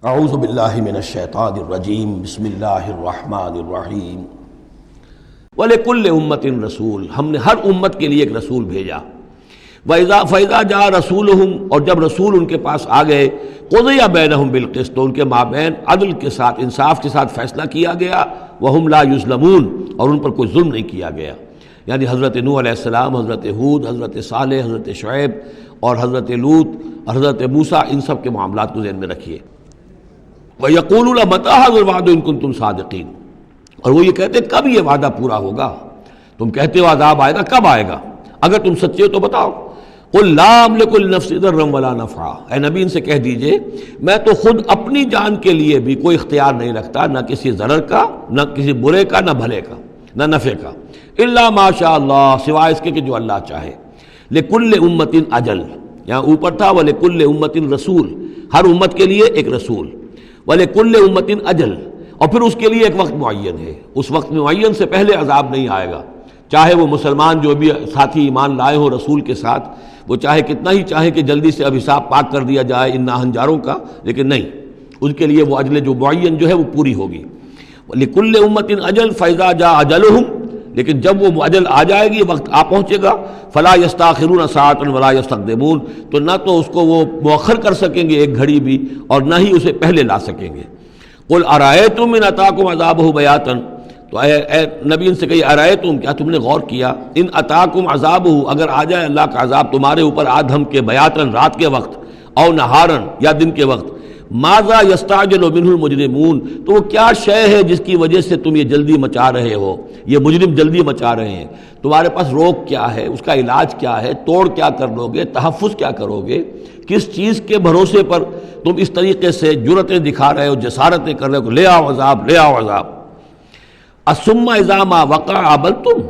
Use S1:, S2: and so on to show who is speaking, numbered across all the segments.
S1: اعوذ باللہ من الشیطان الرجیم بسم اللہ الرحمن الرحیم وَلِكُلِّ أُمَّةٍ رسول، ہم نے ہر امت کے لیے ایک رسول بھیجا۔ فَإِذَا جَاءَ رَسُولُهُمْ، اور جب رسول ان کے پاس آ گئے، قُضِيَ بَيْنَهُمْ بِالْقِسْطِ، تو ان کے مابین عدل کے ساتھ، انصاف کے ساتھ فیصلہ کیا گیا، وَهُمْ لَا يُظْلَمُونَ، اور ان پر کوئی ظلم نہیں کیا گیا۔ یعنی حضرت نوح علیہ السلام، حضرت ہود، حضرت صالح، حضرت شعیب اور حضرت لوط، حضرت موسیٰ، ان سب کے معاملات کو ذہن میں رکھیے۔ وَيَقُولُونَ مَتَىٰ هَٰذَا الْوَعْدُ إِن كُنتُمْ صَادِقِينَ، اور وہ یہ کہتے ہیں کب یہ وعدہ پورا ہوگا؟ تم کہتے ہو عذاب آئے گا، کب آئے گا؟ اگر تم سچے ہو تو بتاؤ۔ قُل لَا أَمْلِكُ لِنَفْسِي ضَرًّا وَلَا نَفْعًا، اے نبی ان سے کہہ دیجئے میں تو خود اپنی جان کے لیے بھی کوئی اختیار نہیں رکھتا، نہ کسی ضرر کا، نہ کسی برے کا، نہ بھلے کا، نہ نفع کا، إِلَّا مَا شَاءَ اللَّهُ، سوائے اس کے کہ جو اللہ چاہے۔ لِكُلِّ أُمَّةٍ أَجَلٌ، یہاں اوپر تھا وَلِكُلِّ أُمَّةٍ رسول، ہر امت کے لیے ایک رسول، وَلِكُلِّ أُمَّةٍ أَجَلٌ، اور پھر اس کے لیے ایک وقت معین ہے، اس وقت معین سے پہلے عذاب نہیں آئے گا۔ چاہے وہ مسلمان جو بھی ساتھی ایمان لائے ہوں رسول کے ساتھ، وہ چاہے کتنا ہی چاہے کہ جلدی سے اب حساب پاک کر دیا جائے ان ناہنجاروں کا، لیکن نہیں، ان کے لیے وہ اجل جو معین جو ہے وہ پوری ہوگی۔ لِكُلِّ أُمَّةٍ أَجَلٌ فَإِذَا جَاءَ أَجَلُهُمْ، لیکن جب وہ اجل آ جائے گی، وقت آ پہنچے گا، فَلَا يَسْتَأْخِرُونَ سَاعَةً وَلَا يَسْتَقْدِمُونَ، تو نہ تو اس کو وہ مؤخر کر سکیں گے ایک گھڑی بھی، اور نہ ہی اسے پہلے لا سکیں گے۔ قُلْ أَرَأَيْتُمْ إِنْ أَتَاكُمْ عَذَابُهُ بَيَاتًا، تو اے نبی ان سے کہیے أَرَأَيْتُمْ، کیا تم نے غور کیا، إِنْ أَتَاكُمْ عَذَابُهُ، اگر آ جائے اللہ کا عذاب تمہارے اوپر آدھم کے، بیاتن رات کے وقت، او نہارن یا دن کے وقت، ماذا يستعجل منه المجرمون، تو وہ کیا شے ہے جس کی وجہ سے تم یہ جلدی مچا رہے ہو، یہ مجرم جلدی مچا رہے ہیں، تمہارے پاس روک کیا ہے، اس کا علاج کیا ہے، توڑ کیا کر لو گے، تحفظ کیا کرو گے، کس چیز کے بھروسے پر تم اس طریقے سے جرأتیں دکھا رہے ہو، جسارتیں کر رہے ہو، لے آؤ عذاب، لے آؤ عذاب۔ ثم اذا ما وقع آمنتم،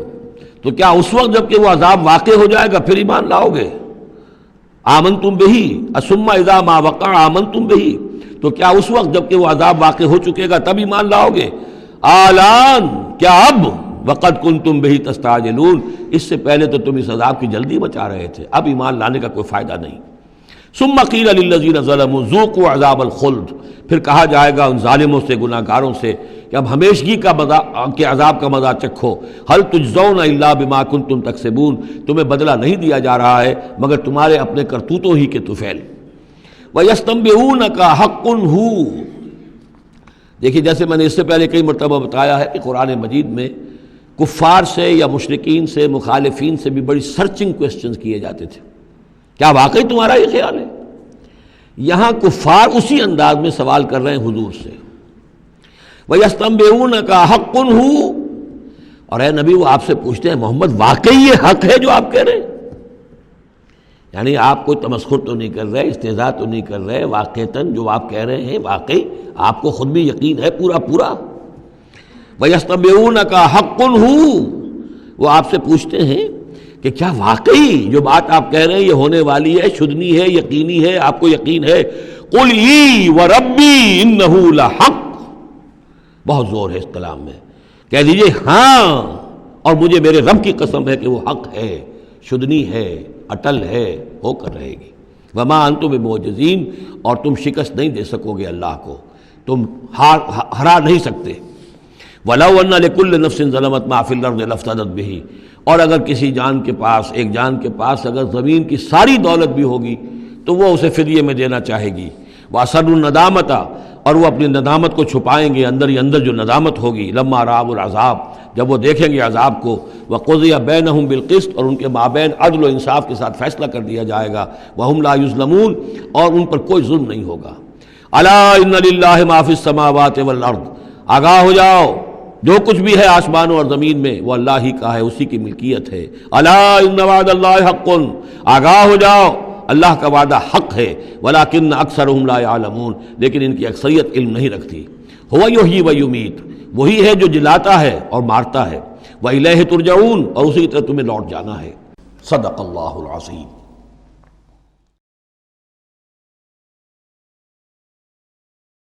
S1: تو کیا اس وقت جب کہ وہ عذاب واقع ہو جائے گا پھر ایمان لاؤ گے؟ آمنتم بہ، ثم اذا ما وقع آمنتم بہ، تو کیا اس وقت جب کہ وہ عذاب واقع ہو چکے گا تب ایمان لاؤ گے؟ آلان، کیا اب؟ وقد کنتم بہ تستعجلون، اس سے پہلے تو تم اس عذاب کی جلدی مچا رہے تھے، اب ایمان لانے کا کوئی فائدہ نہیں۔ ثم قیل للذین ظلموا ذوقوا عذاب الخلد، پھر کہا جائے گا ان ظالموں سے، گناہ گاروں سے کہ اب ہمیشگی کا کے عذاب کا مزہ چکھو۔ هل تجزون الا بما کنتم تکسبون، تمہیں بدلہ نہیں دیا جا رہا ہے مگر تمہارے اپنے کرتوتوں ہی کے طفیل۔ وَيَسْتَنبِئُونَكَ حَقٌّ هُوَ، دیکھیے جیسے میں نے اس سے پہلے کئی مرتبہ بتایا ہے کہ قرآن مجید میں کفار سے یا مشرکین سے، مخالفین سے بھی بڑی سرچنگ کوسچنز کیے جاتے تھے، کیا واقعی تمہارا یہ خیال ہے؟ یہاں کفار اسی انداز میں سوال کر رہے ہیں حضور سے۔ وَيَسْتَنبِئُونَكَ حَقٌّ هُوَ، اور اے نبی وہ آپ سے پوچھتے ہیں محمد واقعی یہ حق ہے جو آپ کہہ رہے ہیں؟ یعنی آپ کوئی تمسخر تو نہیں کر رہے، استہزاء تو نہیں کر رہے، واقعتاً جو آپ کہہ رہے ہیں واقعی آپ کو خود بھی یقین ہے پورا پورا؟ وَيَسْتَنبِئُونَكَ حَقٌّ هُوَ، وہ آپ سے پوچھتے ہیں کہ کیا واقعی جو بات آپ کہہ رہے ہیں یہ ہونے والی ہے، شدنی ہے، یقینی ہے، آپ کو یقین ہے؟ قُلْ اِی وَرَبِّی إِنَّهُ لَحَقٌّ، بہت زور ہے اس کلام میں، کہہ دیجئے ہاں اور مجھے میرے رب کی قسم ہے کہ وہ حق ہے، شدنی ہے، اٹل ہے، ہو کر رہے گی۔ وَمَا أَنْتُم بِمُعْجِزِينَ، اور تم شکست نہیں دے سکو گے اللہ کو، تم ہرا نہیں سکتے۔ وَلَوْ أَنَّ لِكُلِّ نَفْسٍ ظَلَمَتْ مَا فِي الْأَرْضِ لَافْتَدَتْ بِهِ، اور اگر کسی جان کے پاس، ایک جان کے پاس اگر زمین کی ساری دولت بھی ہوگی تو وہ اسے فدیے میں دینا چاہے گی۔ وَأَسَرُّوا النَّدَامَةَ، اور وہ اپنی ندامت کو چھپائیں گے، اندر ہی اندر جو ندامت ہوگی، لما رأوا العذاب، جب وہ دیکھیں گے عذاب کو، وقضی بینہم بالقسط، اور ان کے مابین عدل و انصاف کے ساتھ فیصلہ کر دیا جائے گا، وہم لا یظلمون، اور ان پر کوئی ظلم نہیں ہوگا۔ الا ان للہ ما فی السماوات والارض، آگاہ ہو جاؤ جو کچھ بھی ہے آسمانوں اور زمین میں وہ اللہ ہی کا ہے، اسی کی ملکیت ہے۔ الا ان وعد اللہ حق، آگاہ ہو جاؤ اللہ کا وعدہ حق ہے، ولکن اکثرهم لا يعلمون، لیکن ان کی اکثریت علم نہیں رکھتی۔ هو یحیی و یمیت، وہی ہے جو جلاتا ہے اور مارتا ہے، وإلیہ ترجعون، اور اسی کی طرف تمہیں لوٹ جانا ہے۔ صدق اللہ العظیم۔